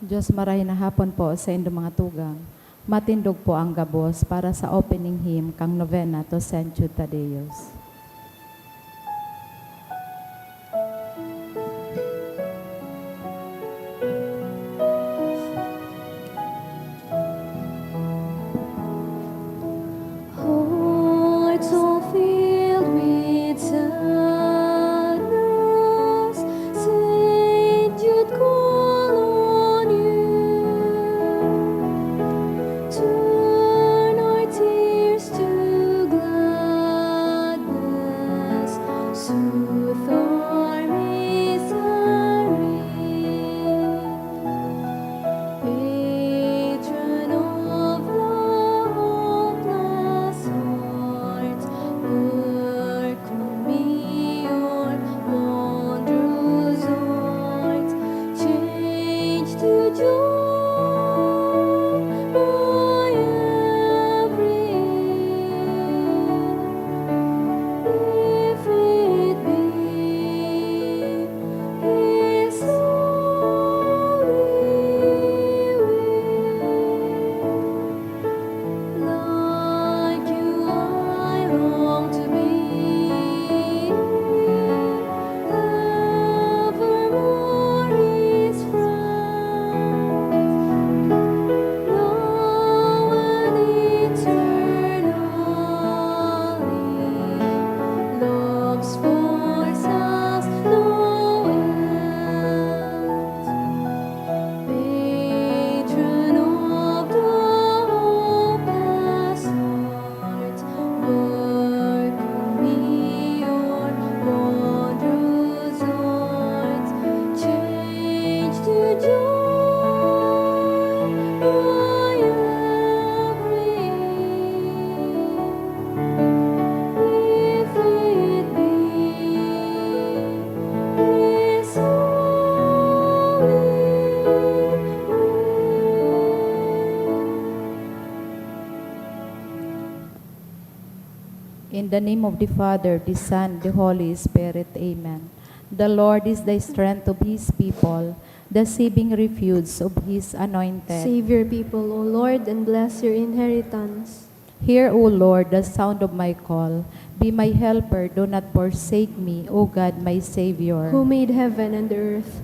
Diyos marahin na hapon po sa inyong mga tugang. Matindog po ang gabos para sa opening hymn kang novena to Saint Jude Tadeus. Hearts all filled with sadness, Saint Jude call on you. Turn our tears to gladness, soothe our misery. Patron of the hopeless heart, work on me your wondrous art, change to joy my every if it be His holy will. Like you I long to be, evermore His friend, now and eternally. Love's force has no end. Patron of the hopeless heart, work on me your wondrous art, change to joy my every if it be His holy In the name of the Father, the Son, the Holy Spirit. Amen. The Lord is the strength of His people, the saving refuge of His anointed. Save your people, O Lord, and bless your inheritance. Hear, O Lord, the sound of my call. Be my helper, do not forsake me, O God, my Savior. Who made heaven and earth?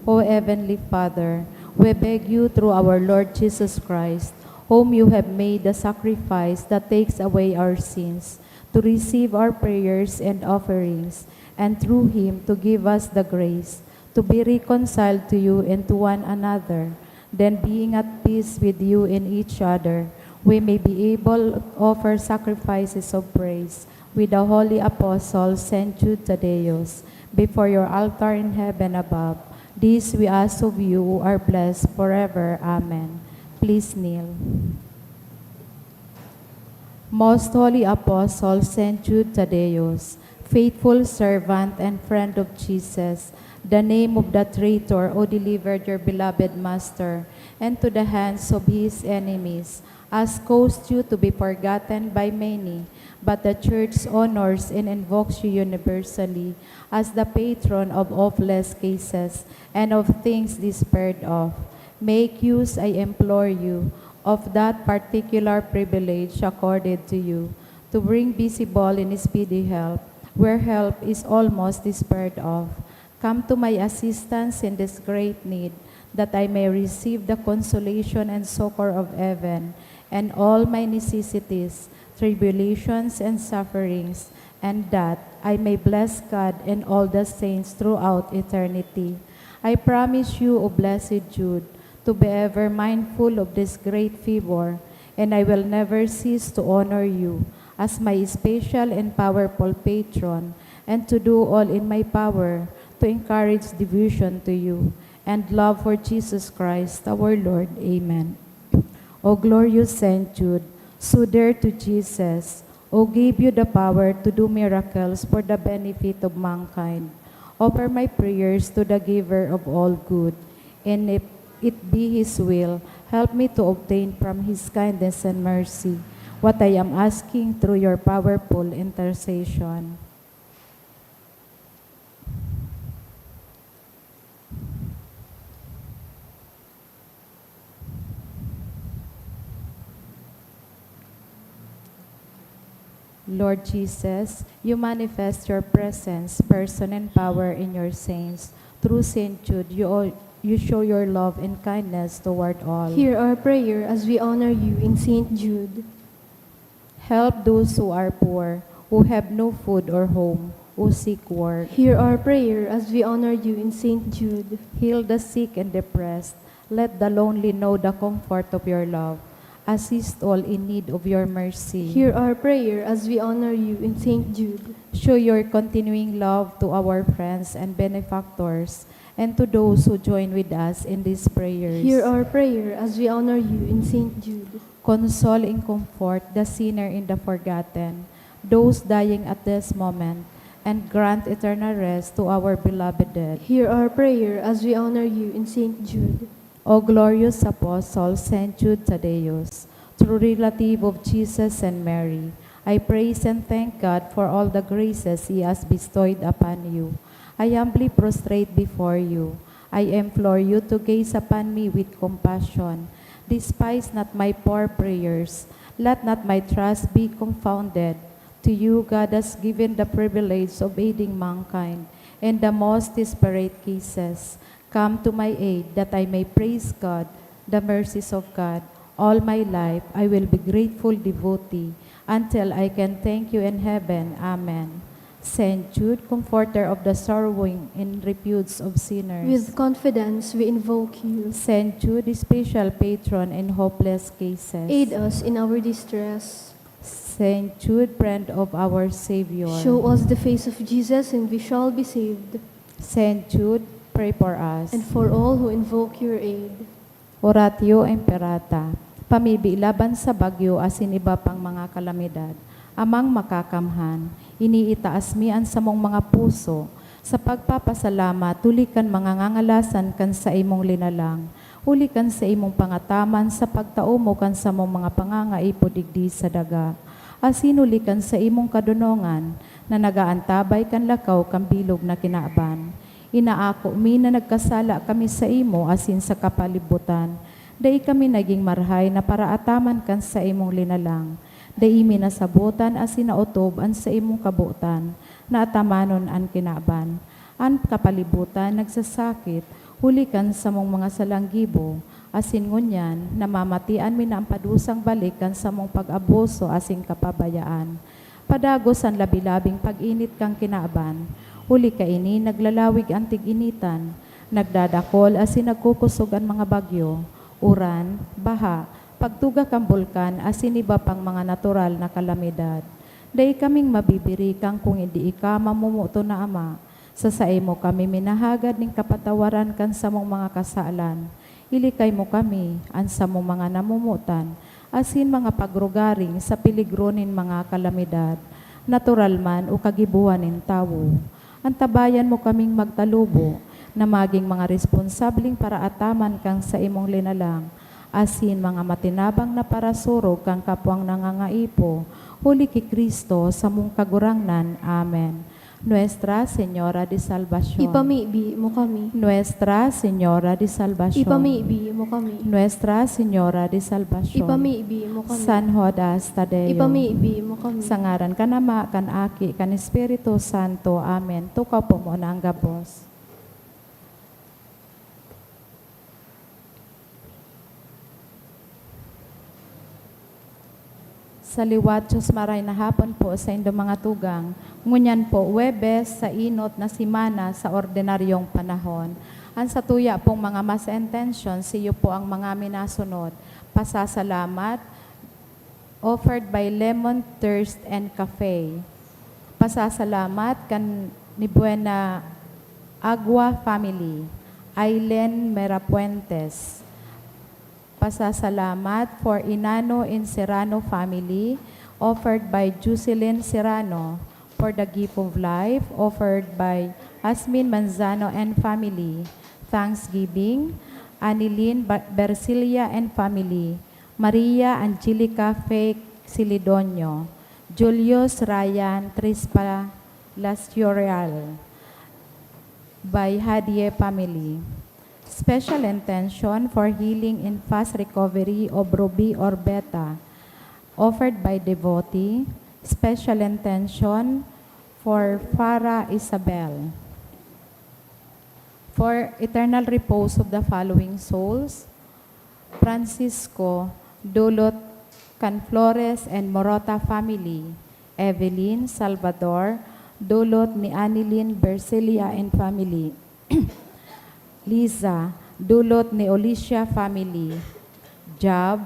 O Heavenly Father, we beg you through our Lord Jesus Christ, whom you have made the sacrifice that takes away our sins, to receive our prayers and offerings, and through him to give us the grace to be reconciled to you and to one another. Then, being at peace with you and each other, we may be able to offer sacrifices of praise with the holy apostle Saint Jude Tadeus before your altar in heaven above. This we ask of you who are blessed forever. Amen. Please kneel. Most Holy Apostle Saint Jude Tadeus, faithful servant and friend of Jesus, the name of the traitor who delivered your beloved Master into the hands of his enemies, has caused you to be forgotten by many, but the Church honors and invokes you universally as the patron of hopeless cases and of things despaired of. Make use, I implore you, of that particular privilege accorded to you, to bring visible and speedy help, where help is almost despaired of. Come to my assistance in this great need, that I may receive the consolation and succor of heaven, and all my necessities, tribulations, and sufferings, and that I may bless God and all the saints throughout eternity. I promise you, O blessed Jude, to be ever mindful of this great favor, and I will never cease to honor you as my special and powerful patron, and to do all in my power to encourage devotion to you and love for Jesus Christ our Lord. Amen. O glorious Saint Jude, so dear to Jesus, who gave you the power to do miracles for the benefit of mankind, offer my prayers to the giver of all good, and if it be His will, help me to obtain from His kindness and mercy what I am asking through your powerful intercession. Lord Jesus, you manifest your presence, person, and power in your saints. Through St. Jude, you show your love and kindness toward all. Hear our prayer as we honor you in St. Jude. Help those who are poor, who have no food or home, who seek work. Hear our prayer as we honor you in St. Jude. Heal the sick and depressed. Let the lonely know the comfort of your love. Assist all in need of your mercy. Hear our prayer as we honor you in St. Jude. Show your continuing love to our friends and benefactors and to those who join with us in these prayers. Hear our prayer as we honor you in St. Jude. Console and comfort the sinner in the forgotten, those dying at this moment, and grant eternal rest to our beloved dead. Hear our prayer as we honor you in St. Jude. O glorious Apostle Saint Jude Thaddeus, true relative of Jesus and Mary, I praise and thank God for all the graces He has bestowed upon you. I humbly prostrate before you. I implore you to gaze upon me with compassion. Despise not my poor prayers. Let not my trust be confounded. To you, God has given the privilege of aiding mankind in the most desperate cases. Come to my aid that I may praise God, the mercies of God. All my life I will be grateful devotee until I can thank you in heaven. Amen. Saint Jude, comforter of the sorrowing in reputes of sinners. With confidence we invoke you. Saint Jude, special patron in hopeless cases. Aid us in our distress. Saint Jude, friend of our Savior. Show us the face of Jesus and we shall be saved. Saint Jude, pray for us. And for all who invoke your aid. Oratio Imperata, pamibi laban sa bagyo asin iba pang mga kalamidad, amang makakamhan, iniitaas mi ang samong mga puso, sa pagpapasalamat, tulikan mga ngangalasan kan sa imong linalang, ulikan sa imong pangataman sa pagtao mo kan sa mong mga pangangaipo digdi sa daga, asinulikan sa imong kadunongan, na nagaantabay kan lakaw kan bilog na kinaaban. Inaako mi na nagkasala kami sa imo asin sa kapalibutan. Dai kami naging marhay na paraataman kan sa imong linalang. Dai mi nasabutan asin nautob an sa imong kabutan. Na atamanon an kinaban. An kapalibutan nagsasakit. Hulikan sa mong mga salanggibo. Asin ngunyan namamatian mi na ang padusang balikan sa mong pag-abuso asin kapabayaan. Padagos ang labilabing pag-init kang kinaaban. Huli ka ini, naglalawig ang tig-initan, nagdadakol asin nagkukusog ang mga bagyo, uran, baha, pagtuga kang bulkan asin iba pang mga natural na kalamidad. Dai kaming mabibiri kang kung hindi ika mamumuto na Ama, sa mo kami minahagad ning kapatawaran kan sa mong mga kasalan. Ilikay mo kami, an sa mong mga namumutan, asin mga pagrugaring sa piligronin mga kalamidad, natural man o kagibuhanin tawo. Antabayan mo kaming magtalubo na maging mga responsabling para ataman kang sa imong linalang, asin mga matinabang na parasurog kang kapwang nangangaipo, huli ki Kristo sa mong kagurangnan. Amen. Nuestra Señora de Salvación. Ipamibi mo kami. Nuestra Señora de Salvación. Ipamibi mo kami. Nuestra Señora de Salvación. Ipamibi mo kami. San Judas Tadeo. Ipamibi mo kami. Sa ngaran ka Ama, kan Aki, kan Espiritu Santo. Amen. Tukaw po mo na ang gabos. Sa liwat, Diyos maray na hapon po sa inyong mga tugang. Ngunyan po, Webes sa inot na simana sa ordinaryong panahon. Ang sa tuya pong mga mas intention, siyo po ang mga minasunod. Pasasalamat, offered by Lemon Thirst and Cafe. Pasasalamat kan ni Buena Agua Family, Aileen Merapuentes. Pasasalamat for Inano in Serrano family, offered by Jocelyn Serrano. For the gift of life, offered by Asmin Manzano and family. Thanksgiving, Anilin Bersilia and family. Maria Angelica Fake Silidonio. Julius Ryan Trispa Lascioreal. By Hadie family. Special intention for healing and fast recovery of Ruby Orbeta, offered by devotee Special intention for Farah Isabel. For eternal repose of the following souls, Francisco Dulot Canflores and Morota family, Evelyn Salvador Dulot ni Anilin Bercelia and family, Liza Dulot ni Olicia family, Jab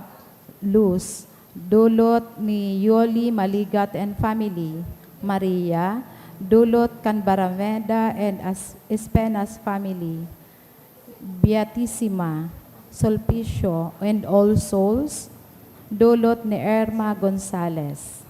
Luz Dulot ni Yoli Maligat and family, Maria Dulot Canbarameda and Espenas family, Beatissima Sulpicio and All Souls, Dulot ni Erma Gonzalez.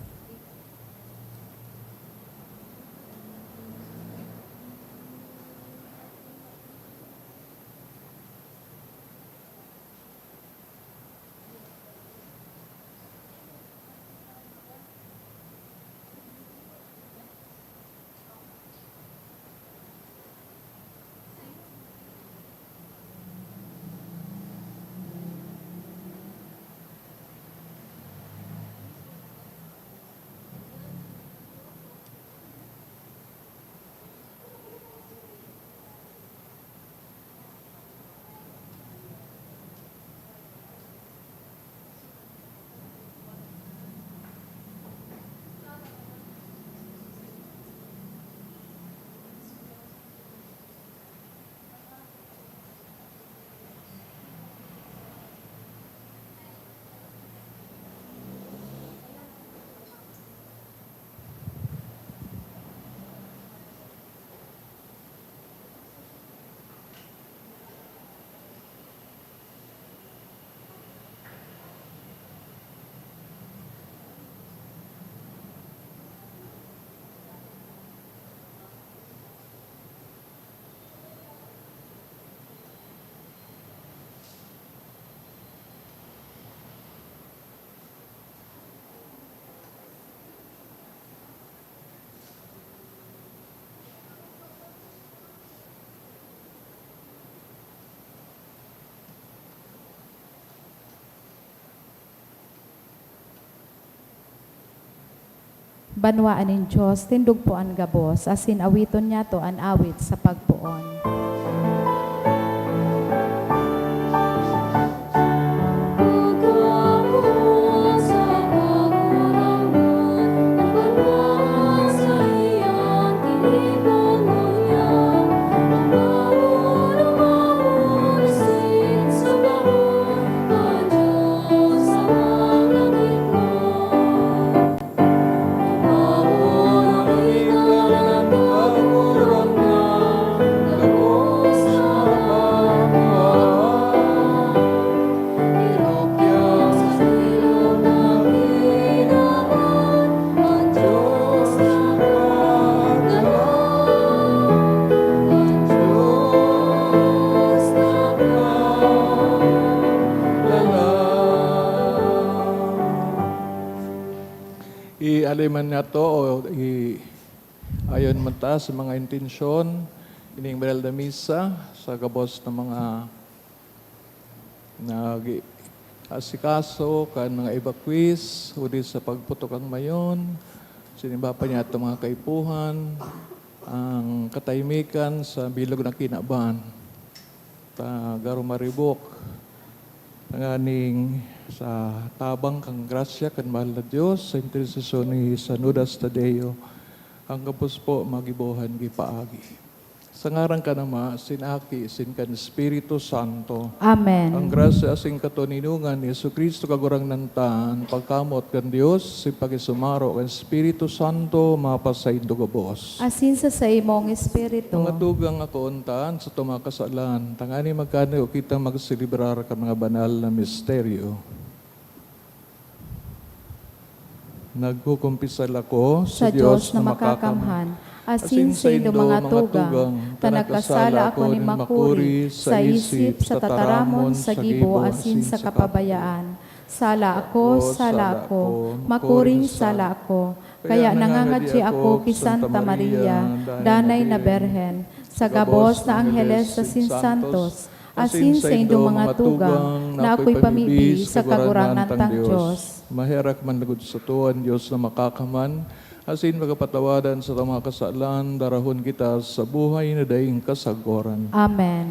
Banwaan ng Diyos, tindog po ang gabos, asin awiton niya to an awit sa pagpuon. Aliman na to o ayon man ta sa mga intensyon ining banal na misa sa gabos ng mga asikaso kan mga evacuees udi sa pagputok ang mayon sinimba pa niya itong mga kaipuhan ang katahimikan sa bilog na kinaban ta garo maribok nganing sa tabang kang grasya kan mahal na Diyos sa intersesyon ni San Judas Tadeo ang kapos po magibuhan gipaagi. Sa ngarang ka nama, sinaki, sin kan Espiritu Santo. Amen. Ang grasya asing katuninungan ni Yesu Kristo kagurang nantaan, pagkamot kan Diyos, si pagisumaro kan Espiritu Santo, mapasayin gabos. Asin sa imong Espiritu. Mga tugang ako untaan sa tumakasalan, tangani magkano kita magsilibrar ka mga banal na misteryo. Nagkukumpisal ako sa Diyos na makakamhan, asin sa ilo mga tugang, tanagkasala ako ni makuri, sa isip, sa tataramon, sa gibo, asin sa kapabayaan. Sala ako, makuring sala ako, kaya nangangadji ako kay Santa Maria, danay na Berhen, sa gabos na Angeles sa Sin Santos, asin sa indong mga tugang, na ako'y pamibi sa kagurangan tang Diyos. Maherak man lagod sa tuwan, Diyos na makakaman, asin magapatawadan sa mga kasalan, darahon kita sa buhay na daing kasagoran. Amen.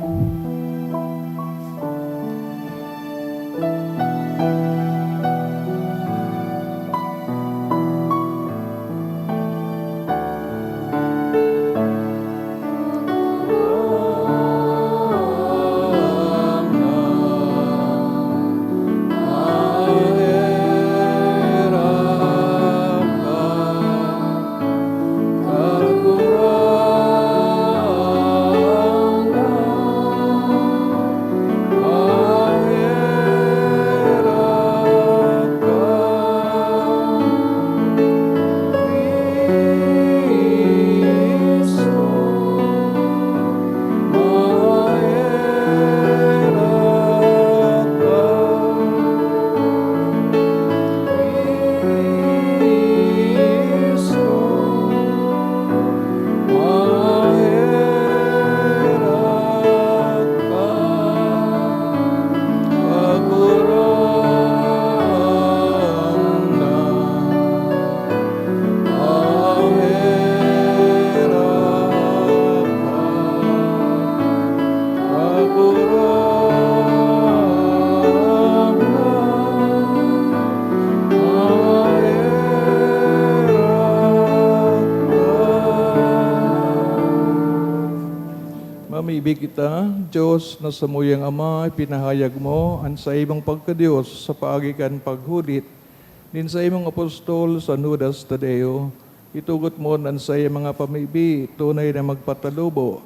Mamibig kita, Diyos na sa muyang Ama, pinahayag mo ang sa imong pagkadiyos sa paagikan paghulit, din sa imong apostol sa Nudas Tadeo, itugot mo ang sa iyong mga pamibi, tunay na magpatalubo,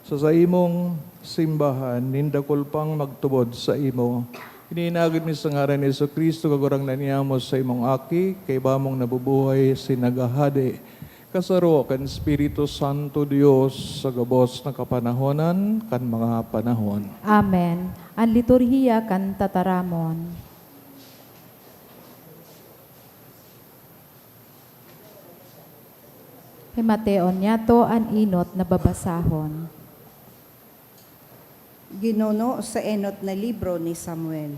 sa imong simbahan, nindakol pang magtubod sa imo. Ininagid mi sa ngaran ni Jesucristo, kagurang naniyamo sa imong aki, kay bamong nabubuhay sinagahade, kasaro kan Espiritu Santo Dios sa gabos na kapanahonan kan mga panahon. Amen. Ang liturhiya kan tataramon. Himateon niya to an inot na babasahon. Ginuno sa enot na libro ni Samuel.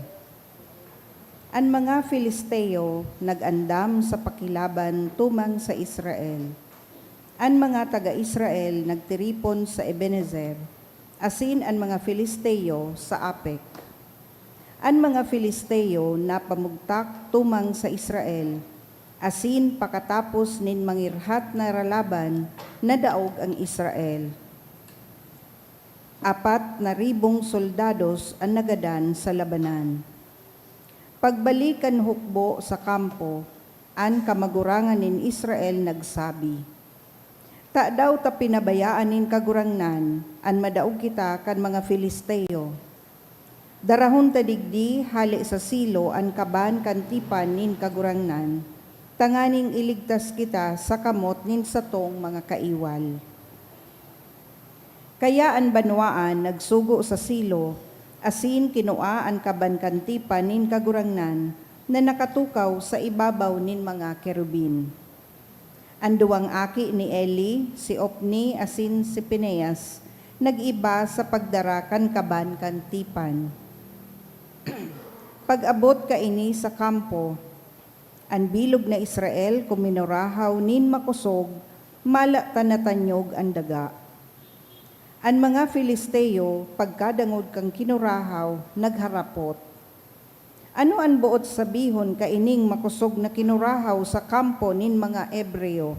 Ang mga Filisteo nag-andam sa pakilaban tumang sa Israel. Ang mga taga-Israel nagtiripon sa Ebenezer, asin ang mga Filisteo sa Apek. Ang mga Filisteo napamugtak tumang sa Israel, asin pakatapos nin mangirhat na ralaban na daog ang Israel. 4,000 soldados ang nagadan sa labanan. Pagbalikan hukbo sa kampo, ang kamagurangan nin Israel nagsabi, "Ta daw ta pinabayaan nin kagurangnan, an madaog kita kan mga Filisteo. Darahon ta digdi hali sa silo an kaban kan tipan nin kagurangnan, tanganing iligtas kita sa kamot nin satong mga kaiwal." Kaya ang banwaan nagsugo sa silo, asin kinua ang kaban kan tipan nin kagurangnan na nakatukaw sa ibabaw nin mga kerubin. Ang duwang aki ni Eli, si Opni asin si Pineas, nag-iba sa pagdarakan kaban kan tipan. Pag-abot ka ini sa kampo, ang bilog na Israel kuminurahaw nin makusog, mala tanatanyog ang daga. Ang mga Filisteo, pagkadangod kang kinurahaw, nagharapot. Ano ang buot sabihon kaining makusog na kinurahaw sa kampo nin mga Ebreo?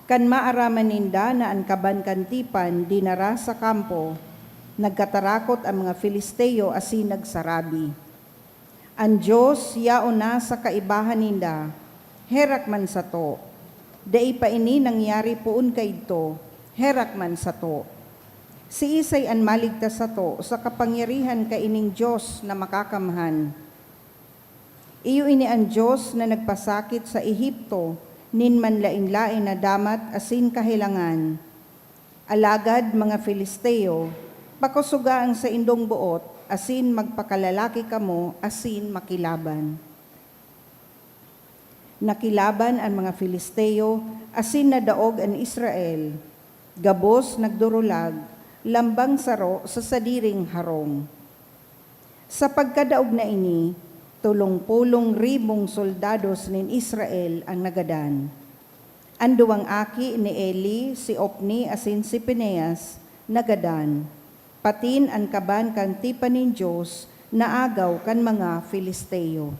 Kan maaraman ninda na ang kaban kantipan dinara sa kampo, nagkatarakot ang mga Filisteo asin nagsarabi. Ang Diyos yaon na sa kaibahan ninda, herak man sa to. Dai pa ini nangyari poon kay ito, herak man sa to. Si Isay an maligtas sa to sa kapangyarihan kaining Diyos na makakamhan. Iyo ini ang Diyos na nagpasakit sa Ehipto, nin manlain-lain na damat asin kahilangan. Alagad mga Filisteo, pakusugaan sa indong buot, asin magpakalalaki kamo, asin makilaban. Nakilaban ang mga Filisteo, asin nadaog ang Israel. Gabos nagdurulag, lambang saro sa sadiring harong. Sa pagkadaog na ini, 30,000 soldados nin Israel ang nagadan. Ang duwang aki ni Eli, si Opni asin si Pineas, nagadan. Patin ang kaban kan tipan nin Diyos, naagaw kan mga Filisteo.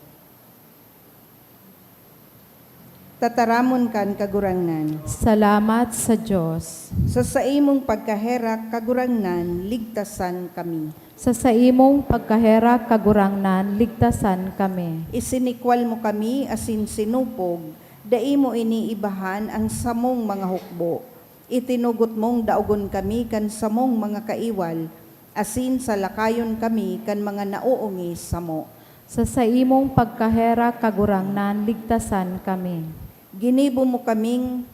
Tataramon kan kagurangnan. Salamat sa Diyos. Sa saimong pagkaherak kagurangnan, ligtasan kami. Sa saimong pagkahera kagurangnan, ligtasan kami. Isinikwal mo kami asin sinupog, dai mo iniibahan ang samong mga hukbo. Itinugot mong daugon kami kan samong mga kaiwal, asin sa lakayon kami kan mga nauungi samo. Sa saimong pagkahera kagurangnan, ligtasan kami. Ginibo mo kaming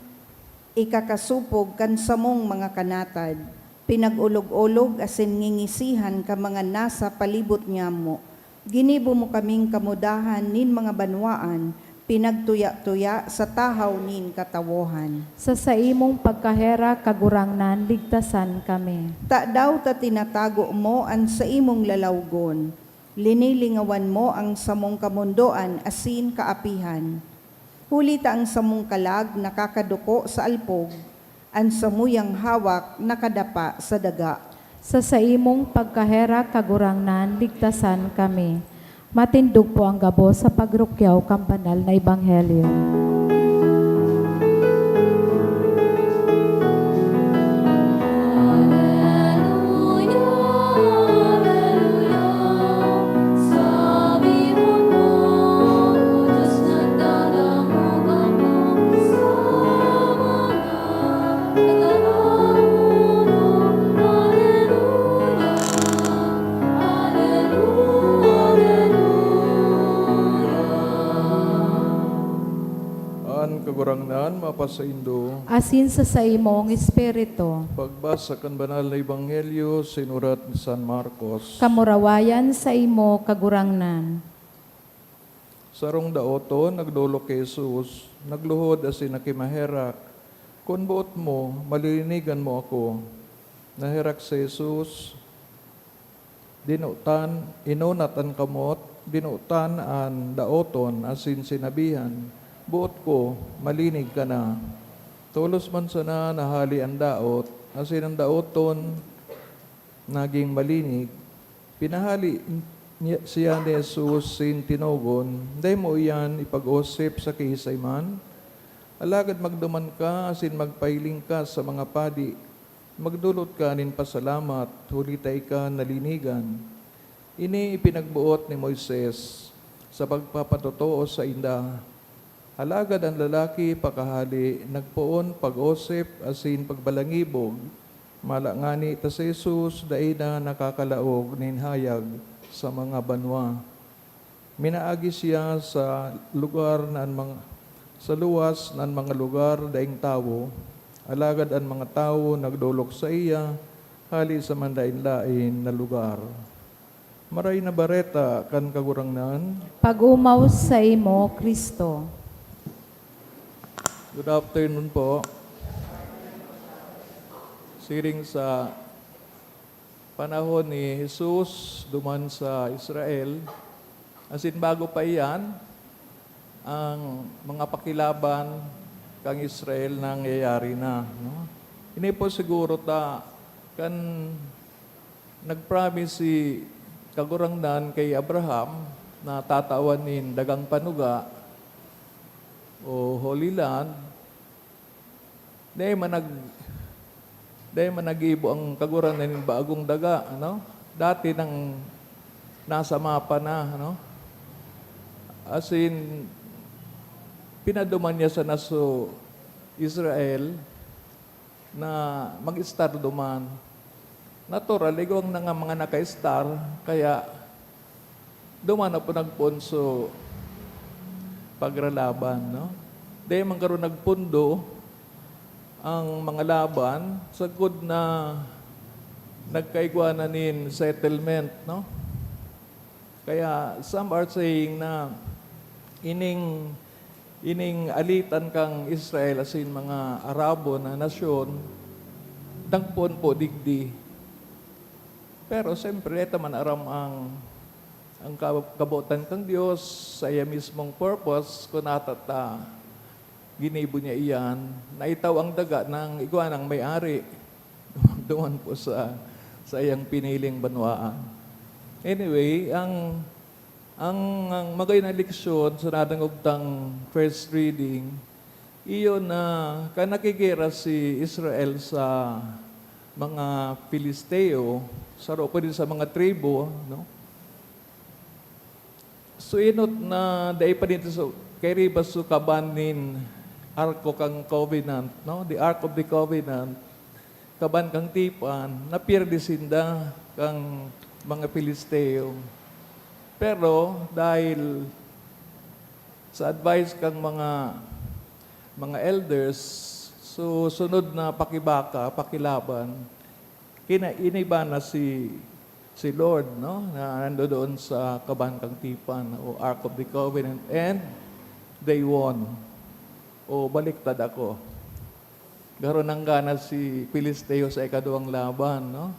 ikakasupog kan samong mga kanatad, pinagulog-ulog asin ngingisihan ka mga nasa palibot niya mo. Ginibo mo kaming kamudahan nin mga banwaan, pinagtuya-tuya sa tahaw nin katawohan. Sa saimong pagkahera kagurangnan, ligtasan kami. Ta daw ta tinatago mo ang sa imong lalawgon, linilingawan mo ang samong kamundoan asin kaapihan. Huli ta ang samong kalag nakakaduko sa alpog, ang samuyang hawak nakadapa sa daga. Sa saimong pagkahera kagurangnan, ligtasan kami. Matindog po ang gabo sa pagrukyaw kang banal na ebanghelyo. Alleluia, Alleluia. Sabi mo po, O Diyos, nagdadamog ako sa mga nagkakaroon. Alleluia, Alleluia, Alleluia. An kagurangnan, mapasaindo. Asin sa saimong espiritu, Pagbasa kan banal na ebanghelyo sinurat ni San Marcos. kamurawayan sa imo kagurangnan. Sarong daoton, nagdolo kay Jesus, nagluhod asin nakimaherak. Kung buot mo, malilinigan mo ako. Naherak si Jesus, dinutan, inunat ang kamot, binutan ang daoton, asin sinabihan, buot ko, malinig ka na. Tulos man sana nahali ang daot, asin ang daoton, naging malinig. Pinahali siya ni Jesus sin tinogon, day mo iyan ipag-osip sa kisay man. Alagad magduman ka, asin magpailing ka sa mga padi. Magdulot ka nin pasalamat, hulitay ka nalinigan. Ini ipinagbuot ni Moises sa pagpapatotoo sa inda. Alagad ang lalaki pakahali, nagpoon pag-osip, asin pagbalangibog. Malangani ta si Jesus, dai na nakakalaog nin hayag sa mga banwa. Minaagi siya sa lugar nan mga sa luwas nan mga lugar daing tawo. Alagad ang mga tao nagdulok sa iya, hali sa mandain-lain na lugar. Maray na bareta kan kagurangnan. Pag-umaw sa imo, Kristo. Good afternoon po. Siring sa panahon ni Jesus, duman sa Israel, asin bago pa iyan, ang mga pakilaban kang Israel nangyayari na. No? Ini po siguro ta kan nag-promise si kagurangnan kay Abraham na tatawanin dagang panuga o Holy Land. Dahil managibo ang kagurangnan ng bagong daga. Ano? Dati nang nasa mapa na. Ano? As in, pinaduman niya sa naso Israel na mag-star duman. Natural, igawang na nga mga naka-star, kaya duman na po nagpunso pagralaban. No? Dahil man karoon nagpundo ang mga laban, sagod na nagkaigwananin settlement. No? Kaya some are saying na ining alitan kang Israel asin mga Arabo na nasyon, tangpon po digdi. Pero siyempre, ito man aram ang kabutan kang Diyos sa iya mismong purpose, kung natata, ginibo niya iyan, naitaw ang daga ng iguanang may-ari doon po sa iyang piniling banwaan. Anyway, ang magay na leksyon sa nadangogtang first reading, iyon na nakikira si Israel sa mga Filisteo, saro ko din sa mga tribo, no? So inot na dai pa dito so kay ribas so kabanin arko kang covenant, no? The Ark of the Covenant, kaban kang tipan, napirdisinda kang mga Filisteo. Pero dahil sa advice kang mga elders, so sunod na pakibaka, pakilaban, iniba na si Lord, no? Na nandoon sa Kabankang Tipan o Ark of the Covenant, and they won. O baliktad ako. Garo nang gana si Filisteo sa ikaduwang laban, no?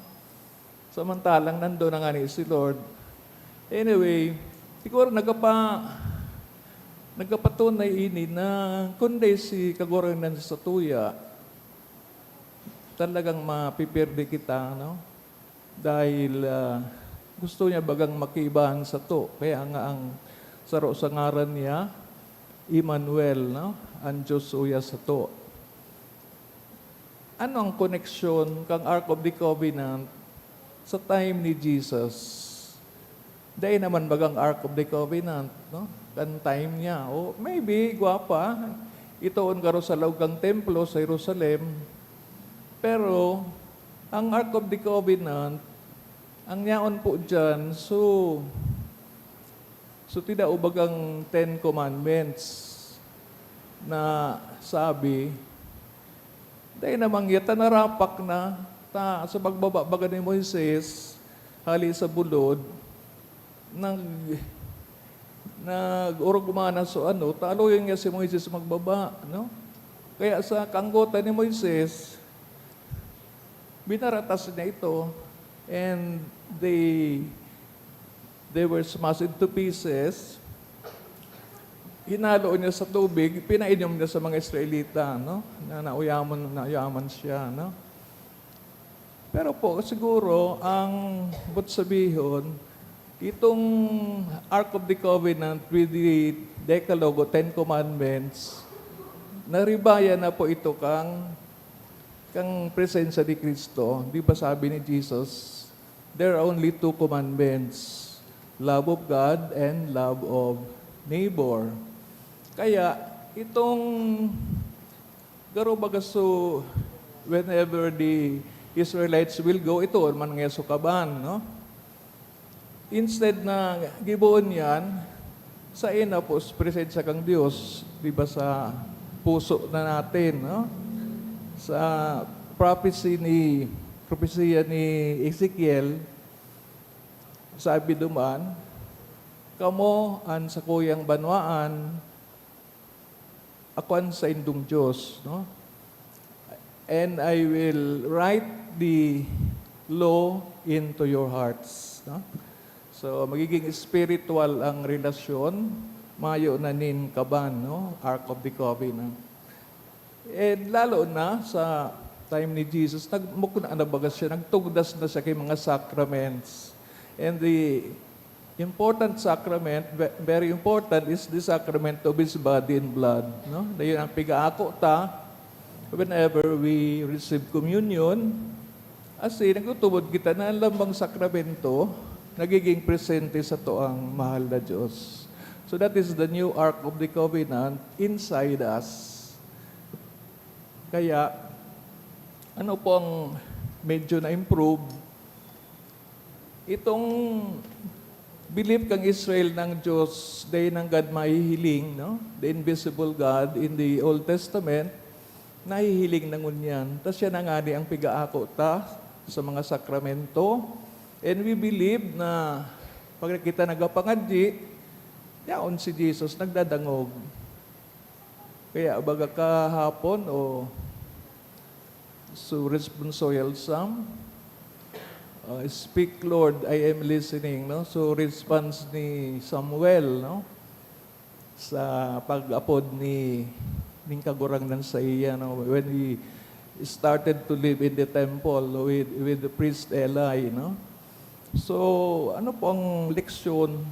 Samantalang nandoon na nga ni si Lord. Anyway, siguro nagkapatunay ini na kundi si kagoronan sa tuya, talagang mapipirde kita, no? Dahil gusto niya bagang makibahan sa to. Kaya nga ang saro sa ngaran niya, Emmanuel, no? Ang Diyos uya sa to. Ano ang koneksyon kang Ark of the Covenant sa time ni Jesus? Dahil naman bagang Ark of the Covenant, no? Kan time niya. O maybe, gwapa, itoon karo sa loob kang templo sa Jerusalem. Pero, ang Ark of the Covenant, ang yaon po dyan, so tidak ubagang 10 Commandments na sabi, dahil namang yata narapak na sa pagbabaga ni Moises, hali sa bulod, nag-urog umana so taloy niya si Moises magbaba, no? Kaya sa kanggota ni Moises, binaratas niya ito, and they were smashed into pieces. Hinalo niya sa tubig, pinainom niya sa mga Israelita, no? Na nauyaman siya, no? Pero po, siguro, ang sabihin, itong Ark of the Covenant with the Decalogue, 10 Commandments, naribaya na po ito kang presensya ni Kristo. Di ba sabi ni Jesus, there are only 2 commandments, love of God and love of neighbor. Kaya, itong garubagaso, whenever the Israelites will go, ito man nga sukaban, no? Instead na gibuon yan, sa ina po, presensya kang Diyos, di ba sa puso na natin, no? Sa propesya ni Ezekiel, sabi duman, kamo an sa kuyang banwaan, akuan sa indong Diyos, no? And I will write the law into your hearts, no? So, magiging spiritual ang relasyon, mayo na nin kaban, no? Ark of the Covenant. And lalo na sa time ni Jesus, nagbagas siya, nagtugdas na siya kay mga sacraments. And the important sacrament, very important, is the sacrament of His body and blood. No? Na yun ang pigaako ta, whenever we receive communion, asi nagtutubod kita na ang lambang sakramento, nagiging presente sa to ang mahal na Diyos. So that is the new Ark of the Covenant inside us. Kaya, ano pong medyo na-improve, itong belief kang Israel ng Diyos, day ng God mahihiling, no? The invisible God in the Old Testament, nahihiling na ngunyan. Tapos yan ang ani ang pigaako ta sa mga sakramento. And we believe na pag kita nagapangadji, yaon si Jesus nagdadangog. Kaya baga kahapon o so responsorial psalm, Speak Lord, I am listening, no? So response ni Samuel, no? Sa pag-apod ni ning kagurangnan sa iya, no? When he started to live in the temple with the priest Eli, no? So, ano po ang leksyon?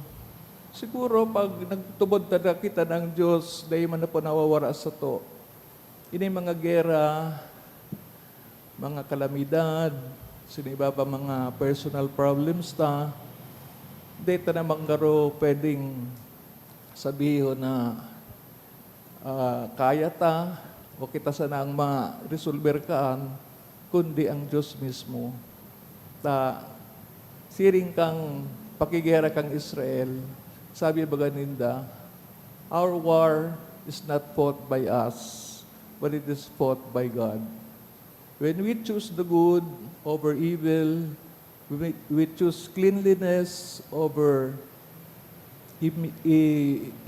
Siguro pag nagtubod tada kita ng Diyos, dahil man na po nawawara sa to. Ini mga gera, mga kalamidad, siniba pa mga personal problems ta, dito na manggaro pwedeng sabihin na kaya ta o kita sana ang ma-resolver kaan, kundi ang Diyos mismo. Ta, siring kang pakigera kang Israel, sabi ba ganinda, our war is not fought by us, but it is fought by God. When we choose the good over evil, we choose cleanliness over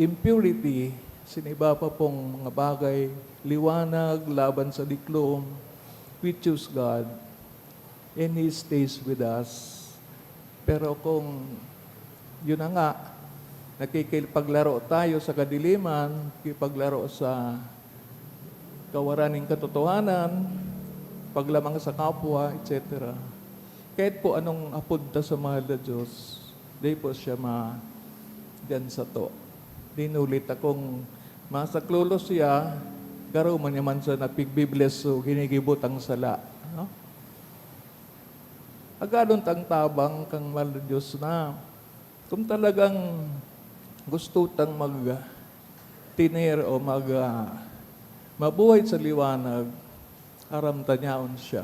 impurity, siniba pa pong mga bagay, liwanag, laban sa diklom, we choose God, and He stays with us. Pero kung yun na nga, nakikipaglaro tayo sa kadiliman, kipaglaro sa kawaraning katotohanan, paglamang sa kapwa, etc. Kahit po anong apunta sa mahal na Diyos, di po siya diyan sa to. Dinulit akong masaklulo siya, garo man yaman sa napigbibles so ginigibot ang sala. No? Agadon tang tabang kang mahal na Diyos na kung talagang gusto tang mag-tinir o mabuhay sa liwanag, aram tanyaon siya.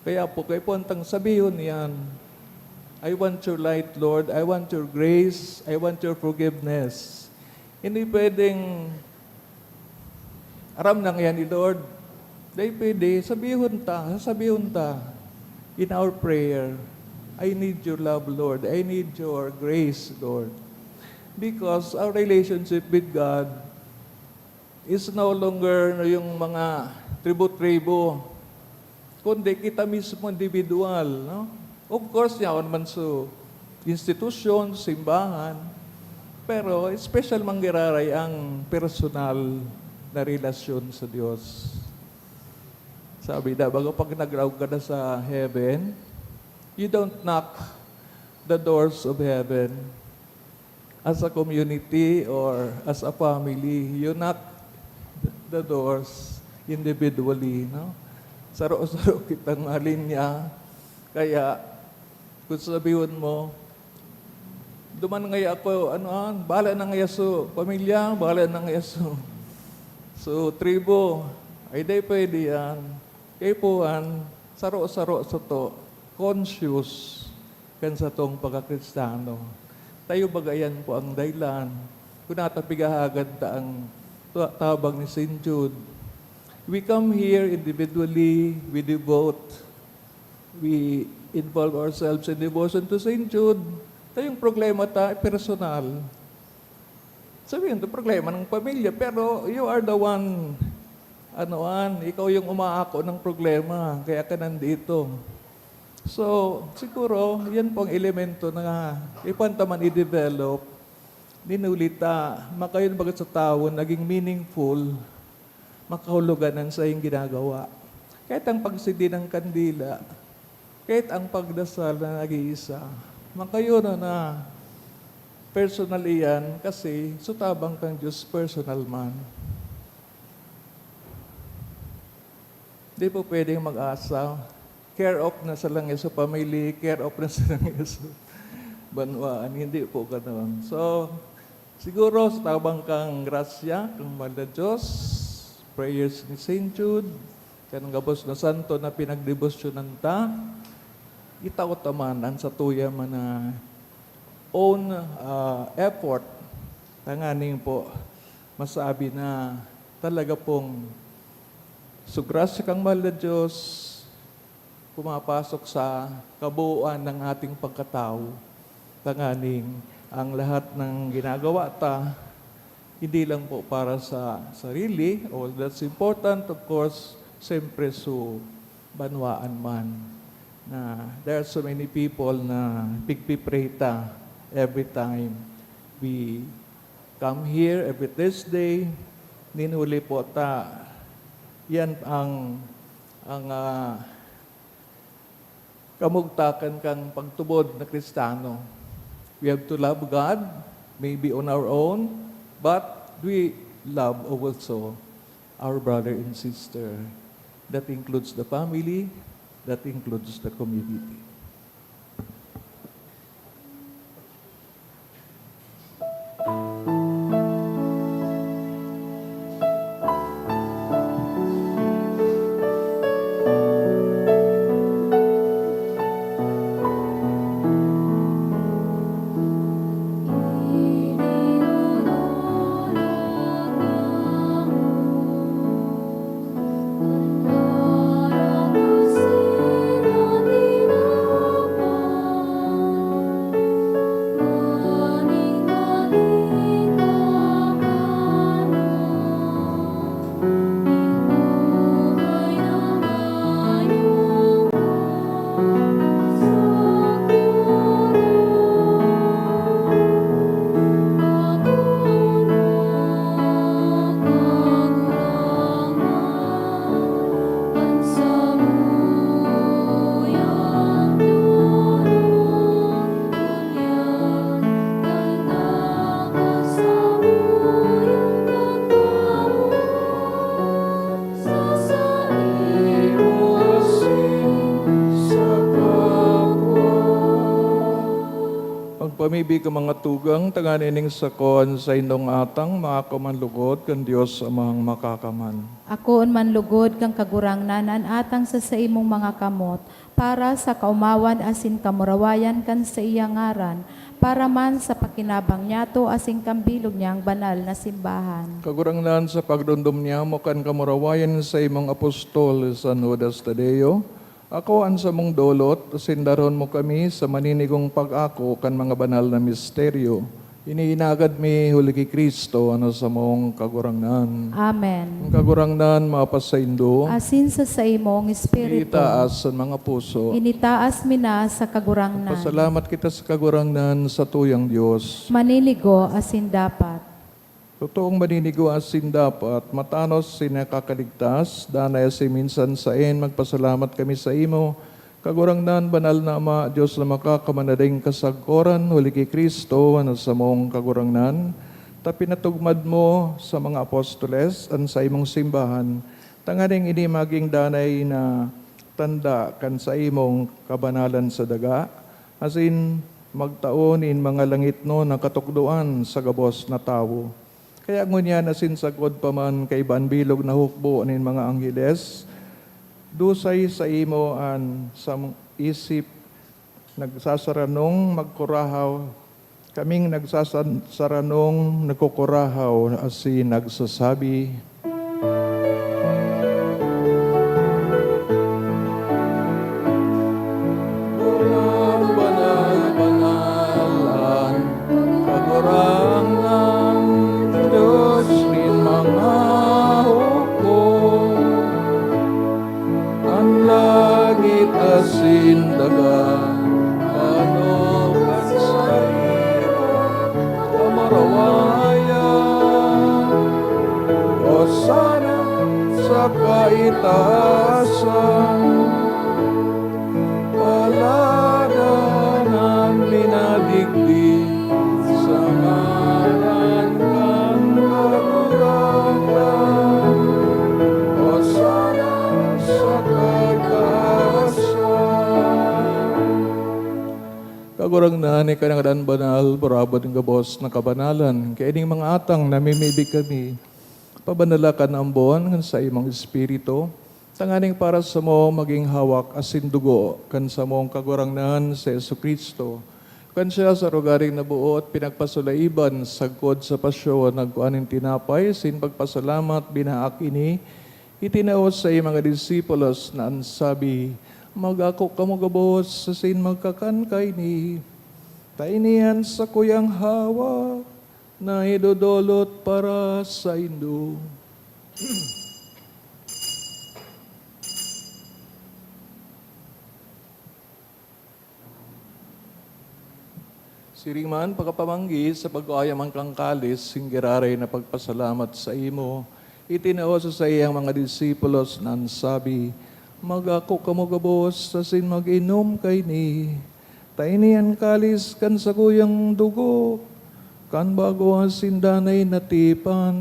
Kaya po, kayo po antang sabihin yan, I want your light, Lord. I want your grace. I want your forgiveness. Hindi pwedeng aram nang yan ni Lord. Dahil pwede, sabihin ta in our prayer, I need your love, Lord. I need your grace, Lord. Because our relationship with God is no longer yung mga tribu-tribu, kundi kita mismo individual. No? Of course, yaon man so institusyon, simbahan, pero special manggiraray ang personal na relasyon sa Diyos. Sabi na, bago pag nag-round ka na sa heaven, you don't knock the doors of heaven as a community or as a family. You knock the doors individually, no? Saro-saro kitang alinya. Kaya, kung sabihin mo, duman ngaya ako, bahala na ngaya so pamilya, bahala na ngaya so tribo, ay day pwede yan. Kaya po, saro-saro sa to, conscious kan sa tong pagkakristano. Tayo bagayan po ang daylan. Kung natapigahagad ta ang tabang ni St. Jude. We come here individually, we devote, we involve ourselves in devotion to St. Jude. Tayong problema personal. Sabihin, ito problema ng pamilya, pero you are the one, ikaw yung umaako ng problema, kaya ka nandito. So, siguro, yan pong elemento na ipantaman i-develop, ninulita, makayon bagat sa tao, naging meaningful, makahuluganan sa iyong ginagawa. Kahit ang pagsindi ng kandila, kahit ang pagdasal na nag-iisa, makayon na personal iyan kasi sutabang kang Diyos personal man. Di po pwedeng mag-asa. Care of na sa lang sa family, care of na sa lang sa banwaan. Hindi po ganoon. So, siguro sa tabang kang grasya, kang mahal na Diyos, prayers ni St. Jude, kanang gabos na santo na pinagdebosyonan ta, itaw tamanan sa tuya man na own effort, tanganing po, masabi na talaga pong sugrasya kang mahal na Diyos, pumapasok sa kabuuan ng ating pagkatao, tanganing ang lahat ng ginagawa ta, hindi lang po para sa sarili, all that's important, of course, siyempre so banwaan man. na there are so many people na pigpipreta every time we come here every Thursday. Ninuli po ta. Yan ang kamugtakan kang pagtubod na Kristano. We have to love God, maybe on our own, but we love also our brother and sister. That includes the family, that includes the community. Pamibig ang mga tugang, tanganining sakon sa indong atang, mga kamanlugod, kan Diyos amang makakaman. Ako manlugod kang kagurangnanan atang sa imong mga kamot, para sa kaumawan asin kamurawayan kan sa iyang ngaran, para man sa pakinabang niyato asin kambilog niyang banal na simbahan. Kagurangnan sa pagdundom niya mo kan kamurawayan sa imong apostol San Judas Tadeo, ako an sa mong dolot, sindaron mo kami sa maninigong pag-ako kan mga banal na misteryo. Iniinagad mi huli kay Kristo ano sa mong kagurangnan. Amen. Ang kagurangnan mapasaindo, Asin sa imong espiritu, itaas sa mga puso. initaas mi na sa kagurangnan. Pasalamat kita sa kagurangnan sa tuyang Diyos. Maniligo asin dapat. Totoong maninigo asin dapat, matanos sinakakaligtas, danay si minsan sa magpasalamat kami sa imo. Kagurangnan, banal na Ama, Diyos na makakamanading kasagkoran, huli kay Kristo, ano sa mong kagurangnan. Tapinatugmad mo sa mga apostoles, an sa imong simbahan, tanganing ini maging danay na tanda kan sa imong kabanalan sa daga, asin magtaonin mga langit no na katukduan sa gabos na tawo. Kaya ngunyan asin sagod pa man kay banbilog na hukbo nin mga angheles, dusay sa imo an sa isip nagsasaranong magkurahaw, kaming nagsasaranong nagkukurahaw asin nagsasabi, Banal, banal, banalan, kagurangan, Diyos rin mga hukom, ang langit asin daga, ano kan sa iyo, kamarawayan, o sana sa kaitaasan, palaganan minadigdi sa ngalan kang kagurangnan, o sana sa kagaasan. Kagurangnan, ikanagadan banal, barabad ng gabos na kabanalan, kaya ining mga atang namimibig kami, pabanalakan ang buwan sa imong espiritu, tanganing para sa mo maging hawak asin dugo kan sa mong kagurangnan sa Jesucristo. Kan siya sa rugaring nabuot, pinagpasulaiban, sagkod sa pasyon, nagkuaning tinapay, sin pagpasalamat, binaak ini, itinaos sa mga disipulos na ansabi, magako kamo gabos sa sin magkakankay ni, tainian sa kuyang hawak, na idodolot para sa indo. Siringman, pagkapamanggi sa pag-ayaman kang kalis, singgiraray na pagpasalamat sa imo. Itinao sa iyang mga disipulos na sabi, magako kamo gabos, asin mag-inom kay ni. Tainian kalis kan sa kuyang dugo, kan bago ang sindanay natipan,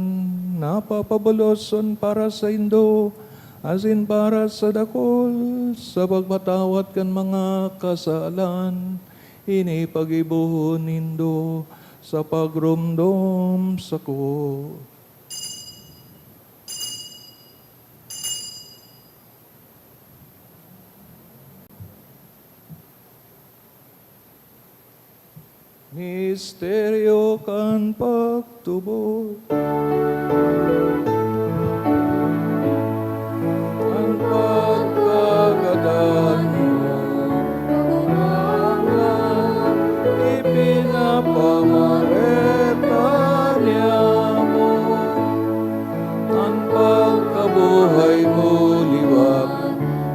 napapabaloson para sa indo, asin para sa dakol, sa pagpatawat kan mga kasalan, inipag-ibuhon nindo sa pagrumdom sa ko. Misteryo kan pagtubo, ang pagkagadan mo, pagunangan, ipinapamareta niya mo, ang pagkabuhay mo liwat,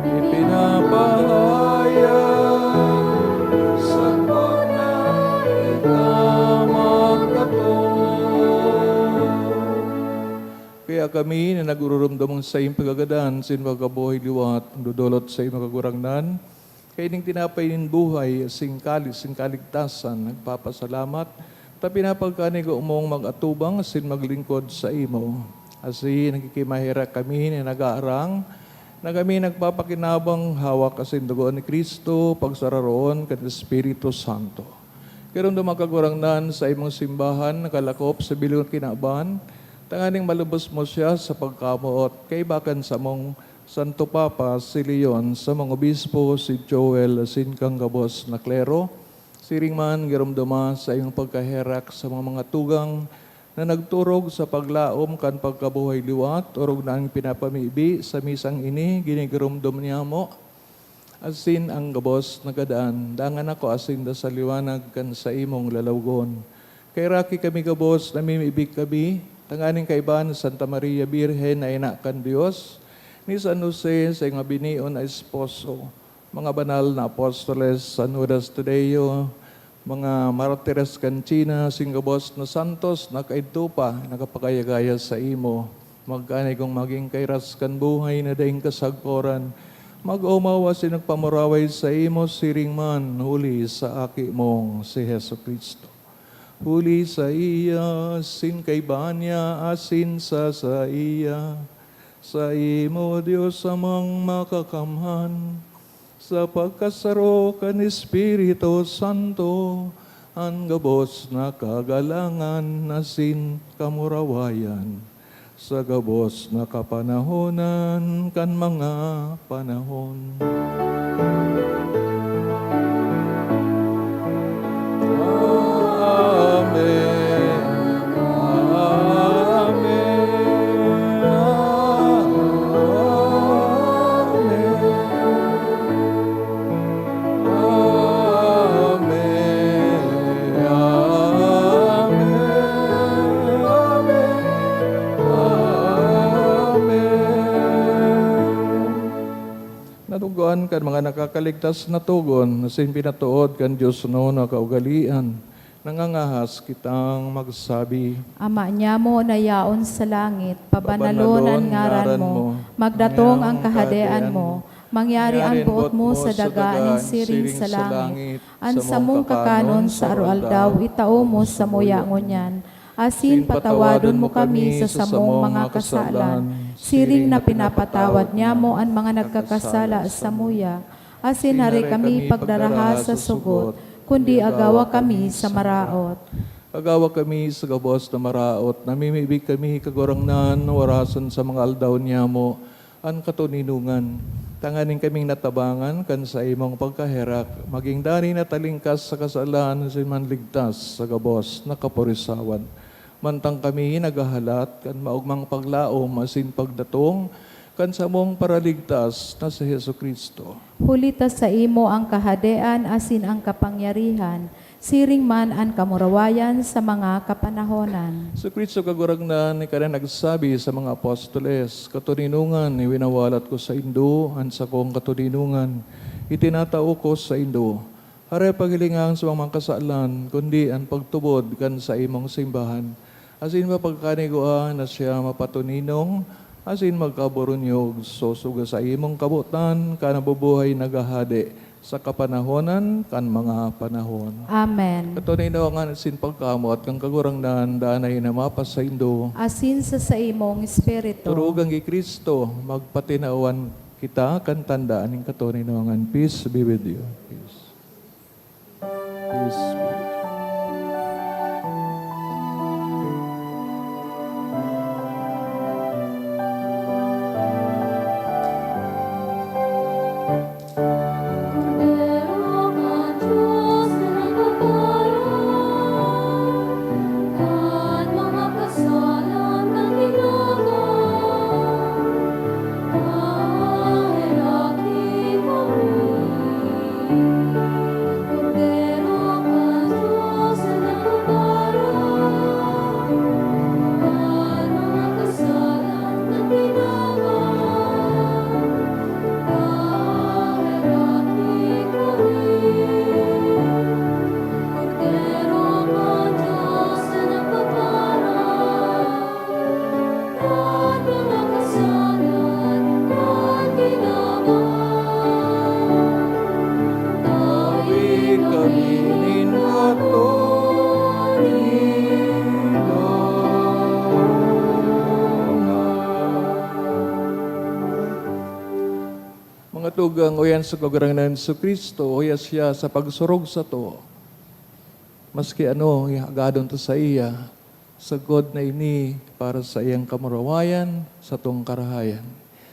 ipinapahayag, sa kaya kami na nagururumdamong sa iyong pagagadan, sin magabuhay liwat, dudulot sa iyong magagurangnan, kaya ning tinapay nin buhay, sing kaligtasan, nagpapasalamat, ta pinapagkanig umong mag-atubang, sin maglingkod sa imo. Asin nagkikimahira kami na nag-aarang, na kami nagpapakinabang hawak asin dugoan ni Kristo, pagsararoon kan Espiritu Santo. Karon dumakagurangnan sa imong simbahan, nakalakop sa bilog kinaban, tanganing malubos mo siya sa pagkamuot, kay bakan sa mong Santo Papa si Leon, sa mga obispo si Joel, asin kang gabos na klero, siringman giramdama sa iyong pagkaherak sa mga tugang na nagturog sa paglaom kan pagkabuhay liwat, orog na ang pinapamibi sa misang ini, ginigirumdum niya mo, asin ang gabos na gadaan, dangan ako asin da sa liwanag kan sa imong lalawgon. Kay raki kami gabos, namimibig kami, tanganing kaiban Santa Maria Birhen na ina kan Dios, ni San Jose sa iyong binion na esposo, mga banal na apostoles, San Judas Tadeo, mga martires kan China, singgabos na santos, nakaidto pa, nakapagayagaya sa imo, magkanay kong maging kairas kan buhay na daing kasagkoran, mag-umawa sinagpamuraway sa imo, siringman, huli sa aki mong si Heso Kristo. Huli sa iya, sin kay banya, asin sa iya. Sa imo, Diyos amang makakamhan. Sa pagkasaro kan Espiritu Santo, ang gabos na kagalangan, asin kamurawayan. Sa gabos na kapanahonan, kan mga panahon. Nadugaan kan mga nakakaligtas na tugon, asin pinatuod kan Diyos no na kaugalian, nangangahas kitang magsabi. Ama niya mo na yaon sa langit, pabanalon ang ngaran mo, magdatong ang kahadean mo, mangyari ang buot mo sa dagaan siring sa langit, an sa mong kakanon sa arualdaw, itao mo sa muya ngunyan, asin patawadon mo kami sa samong mga kasalan, siring na pinapatawad niya mo ang mga nagkakasala sa muya, asin hari kami pagdaraha sa sugot, kundi agawa kami sa maraot. Agawa kami sa gabos na maraot, namimibig kami kagurangnan, warasan sa mga aldaw niya mo, ang katuninungan. Tanganing kaming natabangan kan sa imong pagkaherak, maging dari na talingkas sa kasalan, sin manligtas sa gabos na kapurisawan. Mantang kami nagahalat, kan maugmang paglaom, asin pagdatong, kan sa mong paraligtas na sa Heso Kristo. Hulita sa imo ang kahadean, asin ang kapangyarihan, siring man ang kamurawayan sa mga kapanahonan. Sa Kristo kaguragnan, ni ka nagsabi sa mga apostoles, katuninungan, iwinawalat ko sa Indo, ang sa kong katuninungan, itinatao ko sa Indo. Aray paghilingang sa mga kasalan, kundi ang pagtubod kan sa imong simbahan. Asin mapagkaniguan na siya mapatuninong, asin magkaburunyog, susuga sa imong kabutan, kanabubuhay nagahade, sa kapanahonan, kan mga panahon. Amen. Katuninaw nga sin pagkamot, kang kagurang danay na mapas sa Indo. Asin sa imong espiritu. Turugang gi Kristo, magpatinawan kita, kan tandaan ng katuninaw nga. Peace be with you. Peace. Peace be with you. Cordero ka Diyos na nagpapalang, at mga kasalan ng ginagawa, pahirapi kami. Cordero ka Diyos na nagpapalang, at mga kasalan ng ginagawa, pahirapi kami. Cordero ka Diyos na nagpapalang, at mga kasalan ng ginagawa, Tawid kami ninhato, mga tugang uyan sa kagarangan sa Kristo, uya siya sa pagsurog sa to. Maski ano, agadon to sa iya, sa God na ini para sa iyang kamurawayan, sa tong karahayan.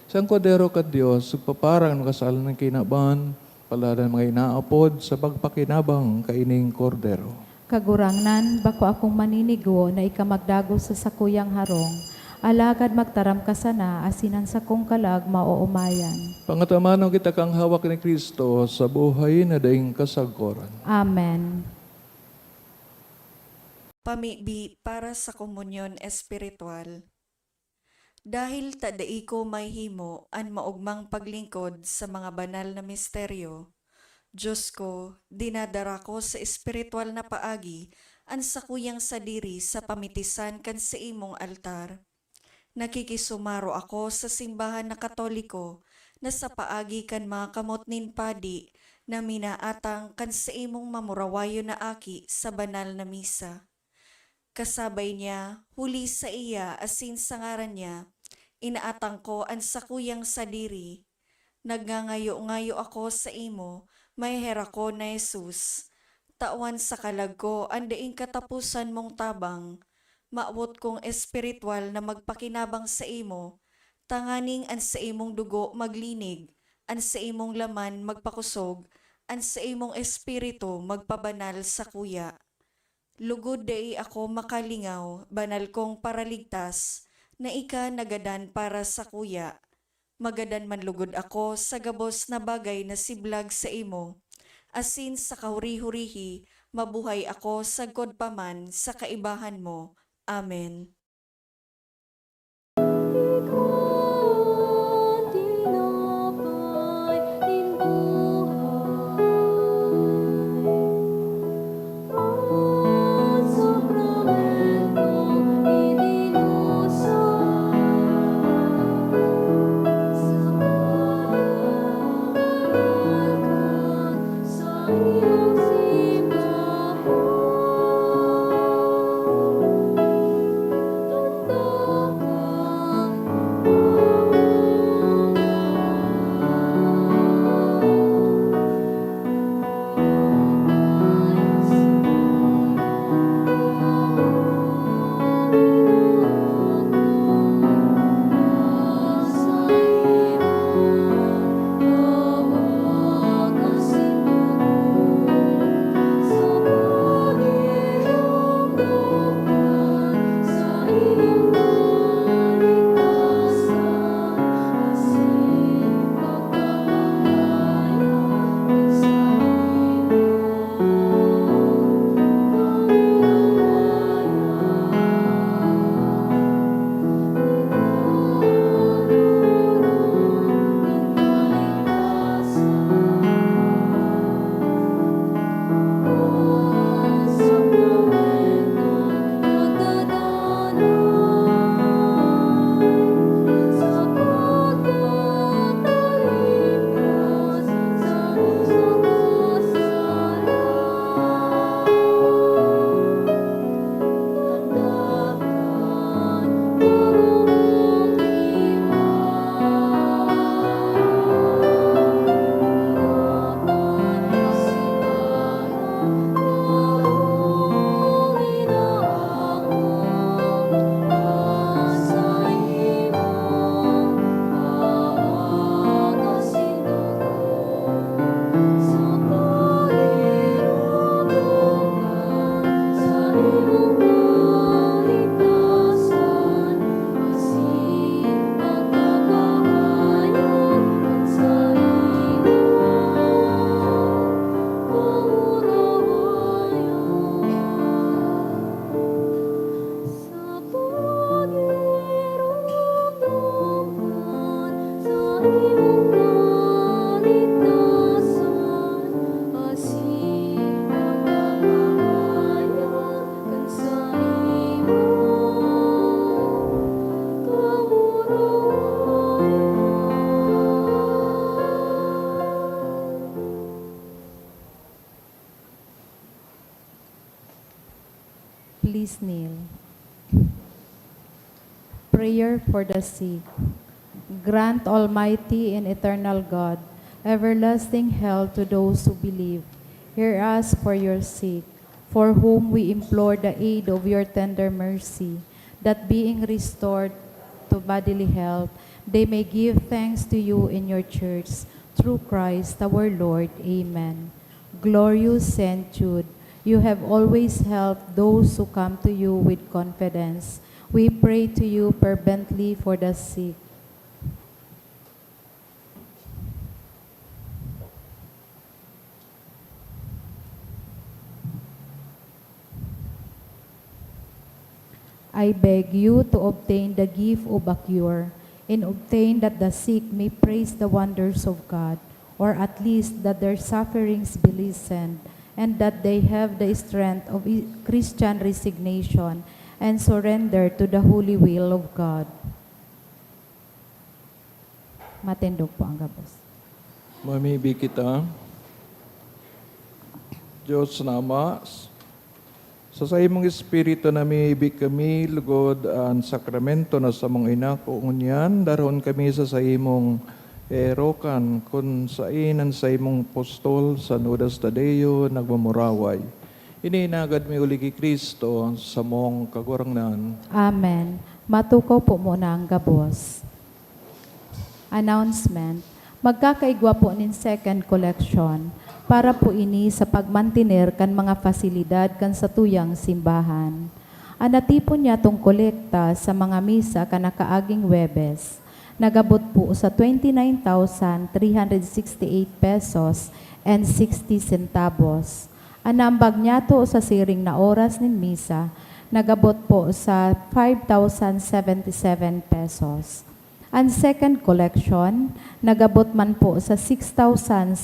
Siyang kodero ka Diyos, sugpaparang kasalan ng kinaban, paladan mga inaapod sa pagpakinabang kaining kordero. Kagurangnan, bako akong maninigo na ikamagdago sa sakuyang harong. Alagad magtaram ka sana, asinan sa kong kalag mauumayan. Pangatamano kita kang hawak ni Kristo sa buhay na daing kasagkoran. Amen. Pamibi para sa komunyon espiritual. Dahil tadai ko may himo an maugmang paglingkod sa mga banal na misteryo, Diyos ko, dinadara ko sa espiritual na paagi an sakuyang sadiri sa pamitisan kan sa imong altar. Nakikisumaro ako sa simbahan na Katoliko na sa paagi kan mga kamot nin padi na minaatang kan sa imong mamurawayo na aki sa banal na misa. Kasabay niya, huli sa iya asin sa ngaran niya, inaatang ko ang sakuyang sadiri. Nagngangayo-ngayo ako sa imo, may hera ko na Jesus. Tawan sa kalag ko, andaing katapusan mong tabang. Maawot kong espiritual na magpakinabang sa imo, tanganing an sa imong dugo maglinig, an sa imong laman magpakusog, an sa imong espiritu magpabanal sa kuya. Lugod dai ako makalingaw, banal kong paraligtas, na ika nagadan para sa kuya. Magadan man lugod ako sa gabos na bagay na siblag sa imo. Asin sa kahuri-hurihi, mabuhay ako sagkod paman sa kaibahan mo. Amen. Ikaw tinapay ning buhay, at sakramentong idinusay, sa pagbanal sa iyong simbahan. Please kneel. Prayer for the sick. Grant, Almighty and eternal God, everlasting health to those who believe. Hear us for your sake, for whom we implore the aid of your tender mercy, that being restored to bodily health, they may give thanks to you in your church, through Christ our Lord. Amen. Glorious Saint Jude, you have always helped those who come to you with confidence. We pray to you fervently for the sick. I beg you to obtain the gift of a cure, and obtain that the sick may praise the wonders of God, or at least that their sufferings be lessened, and that they have the strength of Christian resignation and surrender to the holy will of God. Matindog po ang gabos. Mamibig kita. Diyos na Ama, sa imong Espiritu na may ibig kami, lugod ang sakramento na sa mong ina ko ngunyan, daron kami sa imong erokan, kung sa inan sa imong postol, sa Nudas Tadeo, nagmamuraway. Ininagad mi uli kay Kristo sa mong kagurangnan. Amen. Matukaw po muna ang gabos. Announcement. Magkakaigwa po nin second collection para po ini sa pagmantiner kan mga fasilidad kan sa tuyang simbahan. Anatipon niya tong kolekta sa mga misa kanakaaging Webes. Nagabot po sa 29,368 pesos and 60 centavos. Anambag niya to sa siring na oras nin misa, nagabot po sa 5,077 pesos. Ang second collection, nagabot man po sa 6,702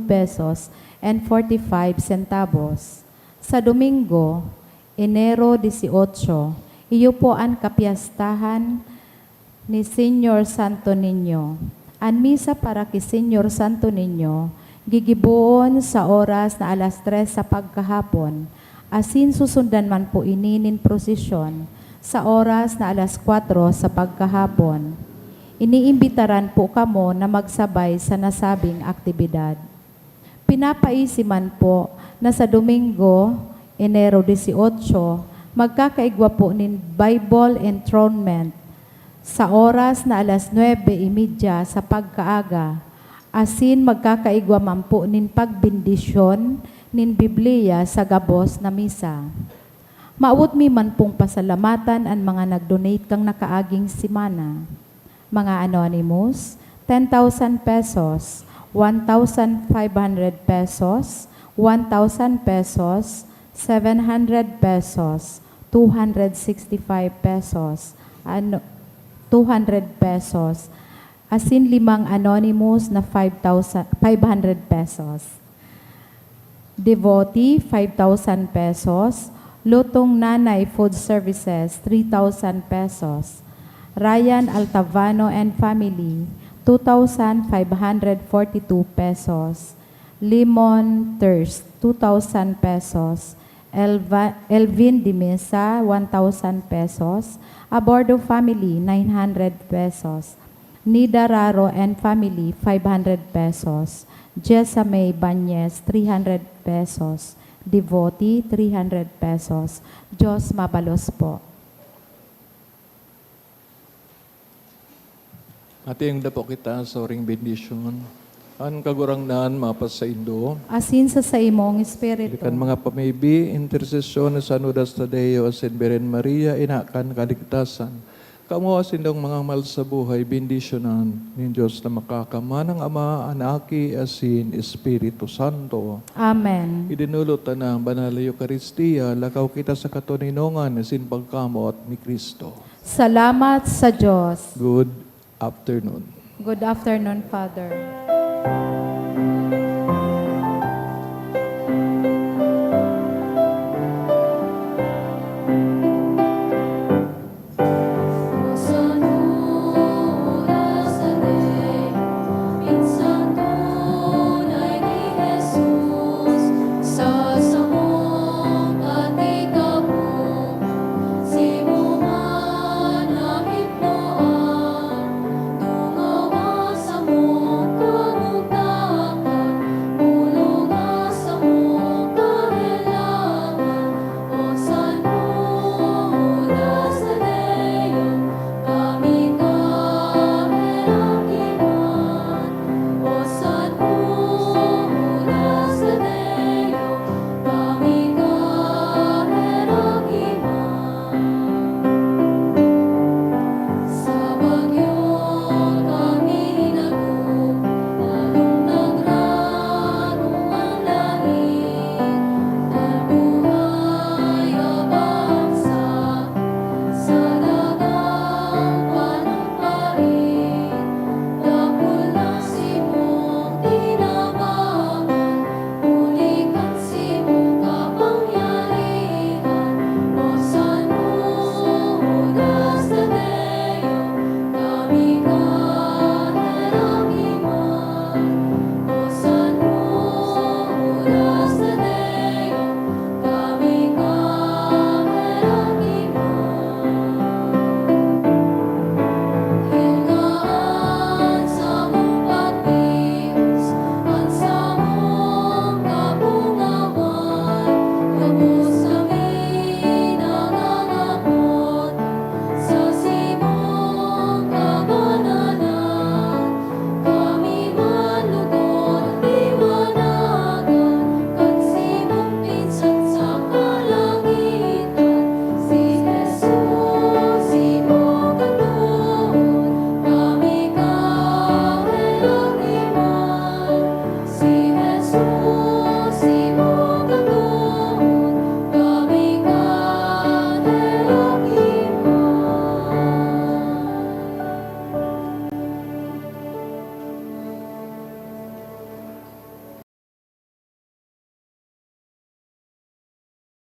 pesos and 45 centavos. Sa Domingo, Enero 18, iyo po ang kapiyastahan ni Señor Santo Niño. Ang misa para kay Señor Santo Niño, gigibuon sa oras na alas 3 sa pagkahapon, asin susundan man po ininin prosesyon sa oras na alas 4 sa pagkahapon. Iniimbitaran po kamo na magsabay sa nasabing aktibidad. Pinapaisiman po na sa Domingo, Enero 18, magkakaigwa po nin Bible enthronement sa oras na alas 9:30 sa pagkaaga. Asin magkakaigwa man po nin pagbindisyon nin Biblia sa gabos na misa. Maawot mi man pong pasalamatan ang mga nag-donate kang nakaaging simana. Mga anonymous, 10,000 pesos, 1,500 pesos, 1,000 pesos, 700 pesos, 265 pesos, 200 pesos, asin 5 anonymous na 500 pesos. Devotee, 5,000 pesos. Lutong Nanay Food Services, 3,000 pesos. Ryan Altavano and Family, 2,542 pesos. Limon Thirst, 2,000 pesos. Elvin Dimesa, 1,000 pesos. Abordo Family, 900 pesos. Nida Raro and Family, 500 pesos. Jessa May Banyes, 300 pesos. Devotee, 300 pesos. Diyos mabalos po. Ating dapo kita sa ring bendisyon. Ang kagurangnan mapas sa Indo. Asin sa imong espiritu. Ikan mga pamibi, intercession sa Nudas Tadeo asin Beren Maria, inakan kaligtasan. Kamu asin dong mga mal sa buhay, bendisyonan ni Diyos na makakamanang Ama, Anaki, asin Espiritu Santo. Amen. Idinulot na ang banal na Eucharistia, lakaw kita sa katuninongan asin pagkamot ni Kristo. Salamat sa Diyos. Good afternoon. Good afternoon, Father.